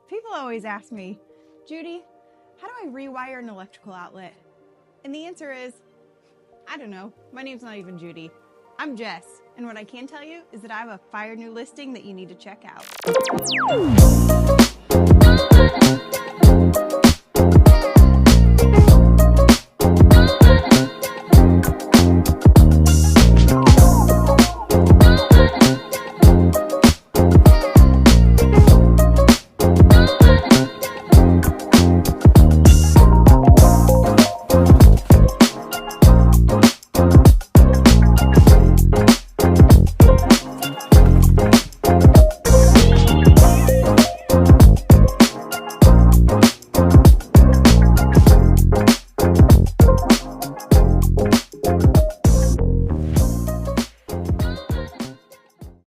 People always ask me, Judy, how do I rewire an electrical outlet? And the answer is, I don't know. My name's not even Judy. I'm Jess, and what I can tell you is that I have a fire new listing that you need to check out.